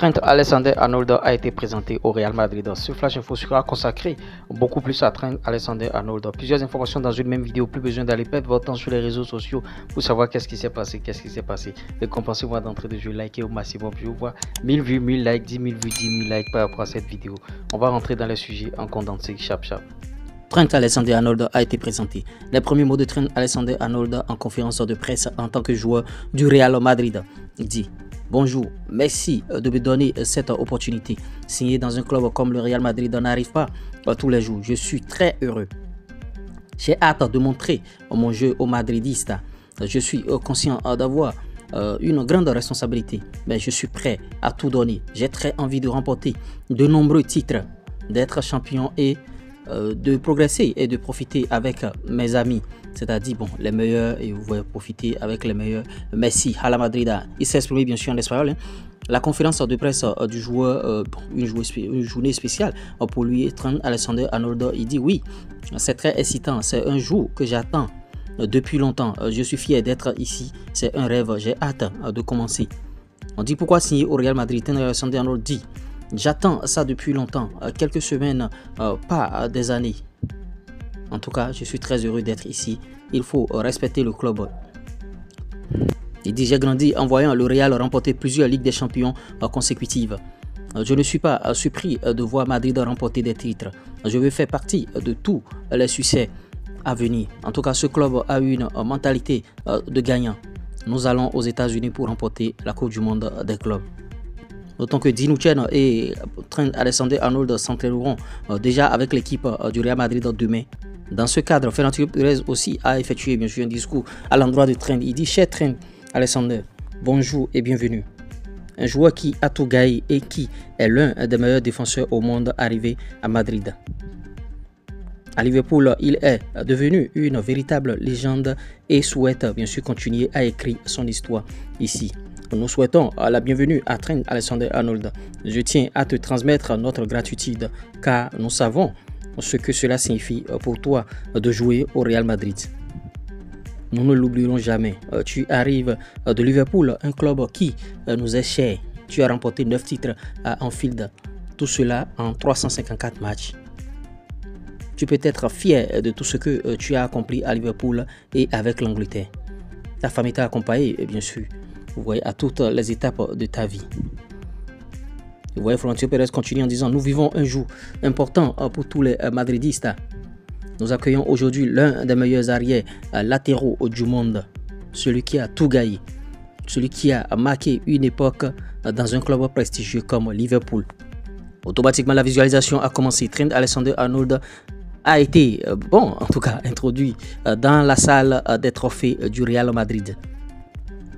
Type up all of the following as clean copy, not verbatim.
Trent Alexander-Arnold a été présenté au Real Madrid. Ce flash info sera consacré beaucoup plus à Trent Alexander-Arnold. Plusieurs informations dans une même vidéo, plus besoin d'aller perdre votre temps sur les réseaux sociaux pour savoir qu'est-ce qui s'est passé, Récompensez-moi d'entrée de jeu, likez au maximum. Je vous vois 1000 vues, 1000 likes, 10 000 vues, 10 000 likes par rapport à cette vidéo. On va rentrer dans les sujets en condensé, chap. Trent Alexander-Arnold a été présenté. Les premiers mots de Trent Alexander-Arnold en conférence de presse en tant que joueur du Real Madrid. Il dit: bonjour, merci de me donner cette opportunité. Signer dans un club comme le Real Madrid n'arrive pas tous les jours. Je suis très heureux. J'ai hâte de montrer mon jeu aux Madridistes. Je suis conscient d'avoir une grande responsabilité, mais je suis prêt à tout donner. J'ai très envie de remporter de nombreux titres, d'être champion et de progresser et de profiter avec mes amis, c'est-à-dire les meilleurs, et vous voyez profiter avec les meilleurs. Messi à la Madrid. Il s'est exprimé bien sûr en espagnol. La conférence de presse du joueur, une journée spéciale pour lui, Trent Alexander-Arnold. Il dit: oui, c'est très excitant, c'est un jour que j'attends depuis longtemps. Je suis fier d'être ici, c'est un rêve, j'ai hâte de commencer. On dit: pourquoi signer au Real Madrid? Trent Alexander-Arnold dit: j'attends ça depuis longtemps, quelques semaines, pas des années. En tout cas, je suis très heureux d'être ici. Il faut respecter le club. Il dit: j'ai grandi en voyant le Real remporter plusieurs Ligues des Champions consécutives. Je ne suis pas surpris de voir Madrid remporter des titres. Je veux faire partie de tous les succès à venir. En tout cas, ce club a une mentalité de gagnant. Nous allons aux États-Unis pour remporter la Coupe du Monde des clubs. D'autant que Dinuchen et Trent Alexander-Arnold s'entraîneront déjà avec l'équipe du Real Madrid demain. Dans ce cadre, Florentino Pérez aussi a effectué bien sûr un discours à l'endroit de Trent. Il dit: cher Trent Alexander, bonjour et bienvenue. Un joueur qui a tout gagné et qui est l'un des meilleurs défenseurs au monde arrivé à Madrid. À Liverpool, il est devenu une véritable légende et souhaite bien sûr continuer à écrire son histoire ici. Nous souhaitons la bienvenue à Trent Alexander-Arnold. Je tiens à te transmettre notre gratitude car nous savons ce que cela signifie pour toi de jouer au Real Madrid. Nous ne l'oublierons jamais. Tu arrives de Liverpool, un club qui nous est cher. Tu as remporté 9 titres à Anfield. Tout cela en 354 matchs. Tu peux être fier de tout ce que tu as accompli à Liverpool et avec l'Angleterre. Ta famille t'a accompagné, bien sûr. Vous voyez, à toutes les étapes de ta vie. Vous voyez, Florentino Pérez continue en disant: nous vivons un jour important pour tous les madridistes. Nous accueillons aujourd'hui l'un des meilleurs arrières latéraux du monde. Celui qui a tout gagné. Celui qui a marqué une époque dans un club prestigieux comme Liverpool. Automatiquement, la visualisation a commencé. Trent Alexander-Arnold a été, en tout cas, introduit dans la salle des trophées du Real Madrid.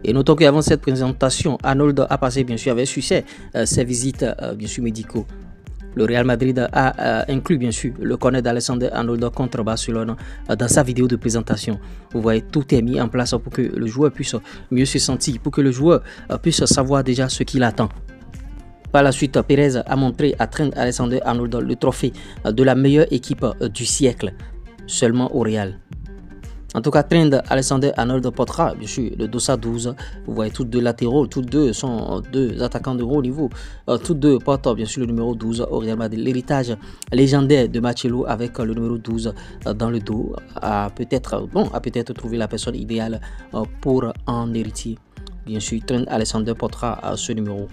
Et notons qu'avant cette présentation, Arnold a passé bien sûr avec succès ses visites bien sûr médicaux. Le Real Madrid a inclus bien sûr le corner d'Alexander-Arnold contre Barcelone dans sa vidéo de présentation. Vous voyez, tout est mis en place pour que le joueur puisse mieux se sentir, pour que le joueur puisse savoir déjà ce qu'il attend. Par la suite, Pérez a montré à Trent Alexander-Arnold le trophée de la meilleure équipe du siècle, seulement au Real. En tout cas, Trent Alexander-Arnold portera bien sûr le dossard 12. Vous voyez, tous deux latéraux, tous deux sont deux attaquants de haut niveau. Tous deux portent bien sûr le numéro 12 au Real Madrid. L'héritage légendaire de Marcelo avec le numéro 12 dans le dos a peut-être trouvé la personne idéale pour en hériter. Bien sûr, Trent Alexander portera ce numéro.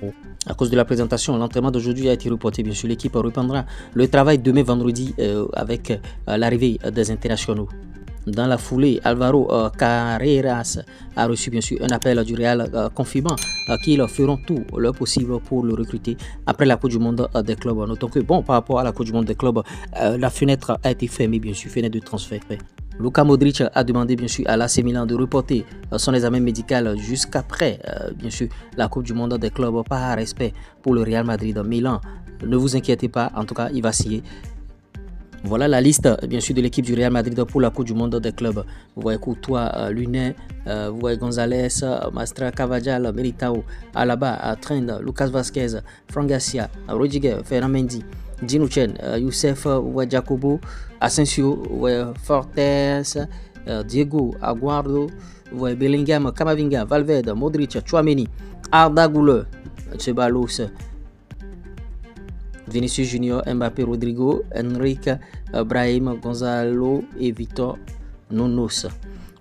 À cause de la présentation, l'entraînement d'aujourd'hui a été reporté. Bien sûr, l'équipe reprendra le travail demain vendredi avec l'arrivée des internationaux. Dans la foulée, Alvaro Carreras a reçu bien sûr un appel du Real confirmant qu'ils feront tout leur possible pour le recruter après la Coupe du Monde des clubs. Notons que par rapport à la Coupe du Monde des clubs, la fenêtre a été fermée, bien sûr, fenêtre de transfert. Luka Modric a demandé bien sûr à l'AC Milan de reporter son examen médical jusqu'après bien sûr la Coupe du Monde des clubs par respect pour le Real Madrid. Milan, ne vous inquiétez pas, en tout cas il va signer. Voilà la liste bien sûr de l'équipe du Real Madrid pour la Coupe du Monde des clubs. Vous voyez Courtois, Lunin, vous voyez Gonzalez, Mastra, Cavajal, Militao, Alaba, Trent, Lucas Vazquez, Fran Garcia, Rudiger, Ferland Mendy, Dinuchen, Youssef, Jacobo, Asensio, Fortes, Diego Aguardo, Bellingham, Camavinga, Valverde, Modric, Tchouaméni, Arda Güler, Ceballos, Vinicius Junior, Mbappé, Rodrigo, Enrique, Brahim, Gonzalo et Victor Nonos.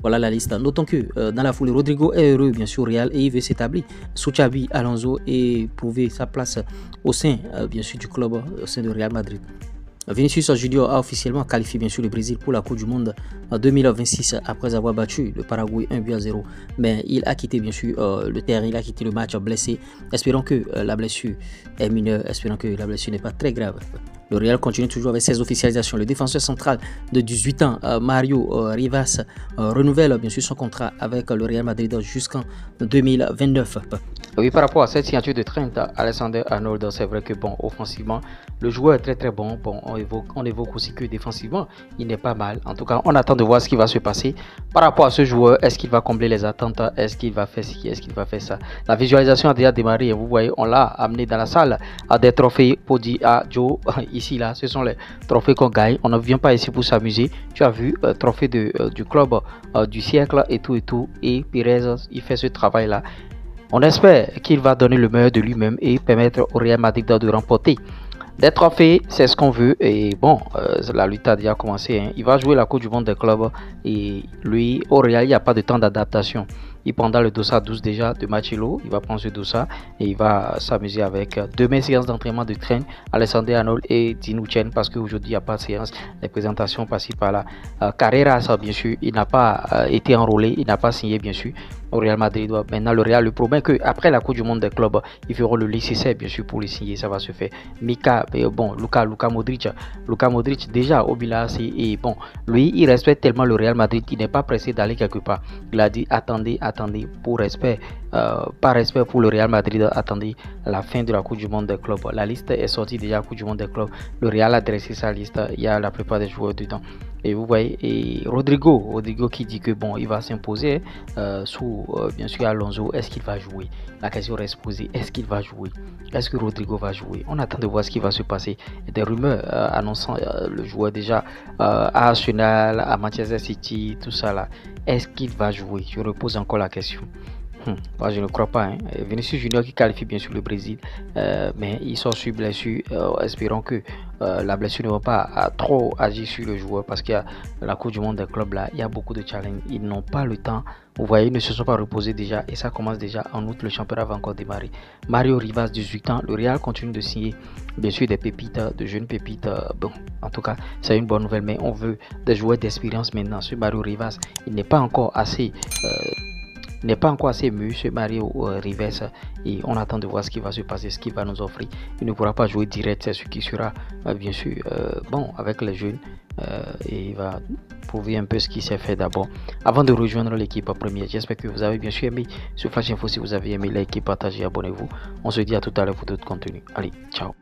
Voilà la liste. Notons que dans la foulée, Rodrigo est heureux bien sûr au Real et il veut s'établir sous Xabi Alonso et prouver sa place au sein bien sûr du club, au sein de Real Madrid. Vinicius Junior a officiellement qualifié bien sûr le Brésil pour la Coupe du Monde en 2026 après avoir battu le Paraguay 1-0. Mais il a quitté bien sûr le terrain, il a quitté le match blessé. Espérons que la blessure est mineure, espérons que la blessure n'est pas très grave. Le Real continue toujours avec ses officialisations. Le défenseur central de 18 ans, Mario Rivas, renouvelle bien sûr son contrat avec le Real Madrid jusqu'en 2029. Oui, par rapport à cette signature de Trent Alexander-Arnold, c'est vrai que bon, offensivement, le joueur est très bon. Bon, on évoque aussi que défensivement, il n'est pas mal. En tout cas, on attend de voir ce qui va se passer par rapport à ce joueur. Est-ce qu'il va combler les attentes? Est-ce qu'il va faire ci? Est-ce qu'il va faire ça? La visualisation a déjà démarré. Vous voyez, on l'a amené dans la salle à des trophées Podi à Joe. Ici, là, ce sont les trophées qu'on gagne. On ne vient pas ici pour s'amuser. Tu as vu, trophée du club du siècle et tout. Et Pires, il fait ce travail-là. On espère qu'il va donner le meilleur de lui-même et permettre au Real Madrid de remporter des trophées. C'est ce qu'on veut. Et bon, la lutte a déjà commencé. Hein. Il va jouer la Coupe du Monde des clubs. Et lui, au Real, il n'y a pas de temps d'adaptation. Il prendra le dossard 12 déjà de Marcelo. Il va prendre ce dossard et il va s'amuser avec 2 séances d'entraînement de Trent Alexander-Arnold et Dinu Chen parce qu'aujourd'hui il n'y a pas de séance. Les présentations par-ci par-là. Carreras, bien sûr, il n'a pas été enrôlé, il n'a pas signé bien sûr au Real Madrid. Maintenant, le Real lui promet qu'après la Coupe du Monde des clubs, ils feront le nécessaire bien sûr pour les signer. Ça va se faire. Mika, bon, Luka Modric déjà au Milan et bon, lui il respecte tellement le Real Madrid, il n'est pas pressé d'aller quelque part. Il a dit attendez, pour respect, par respect pour le Real Madrid, attendez la fin de la Coupe du Monde des clubs. La liste est sortie déjà, Coupe du Monde des clubs. Le Real a dressé sa liste, il y a la plupart des joueurs dedans. Et vous voyez, et Rodrigo qui dit que bon, il va s'imposer sous bien sûr Alonso. Est-ce qu'il va jouer? La question reste posée. Est-ce qu'il va jouer? Est-ce que Rodrigo va jouer? On attend de voir ce qui va se passer. Des rumeurs annonçant le joueur déjà à Arsenal, à Manchester City, tout ça là. Est-ce qu'il va jouer? Je repose encore la question. Moi, je ne crois pas. Hein. Vinicius Junior qui qualifie bien sûr le Brésil, mais il sort sur blessure. Espérons que la blessure ne va pas trop agir sur le joueur parce qu'il y a la Coupe du Monde des clubs là. Il y a beaucoup de challenges. Ils n'ont pas le temps. Vous voyez, ils ne se sont pas reposés déjà et ça commence déjà en août. Le championnat va encore démarrer. Mario Rivas, 18 ans. Le Real continue de signer bien sûr des pépites, de jeunes pépites. Bon, en tout cas, c'est une bonne nouvelle, mais on veut des joueurs d'expérience maintenant. Ce Mario Rivas, il n'est pas encore assez. Mûr ce Mario Rivas et on attend de voir ce qui va se passer, ce qu'il va nous offrir. Il ne pourra pas jouer direct, c'est ce qui sera bien sûr bon avec les jeunes et il va prouver un peu ce qu'il s'est fait d'abord avant de rejoindre l'équipe première. J'espère que vous avez bien sûr aimé ce Flash Info. Si vous avez aimé l'équipe, partagez, abonnez-vous. On se dit à tout à l'heure pour d'autres contenus. Allez, ciao.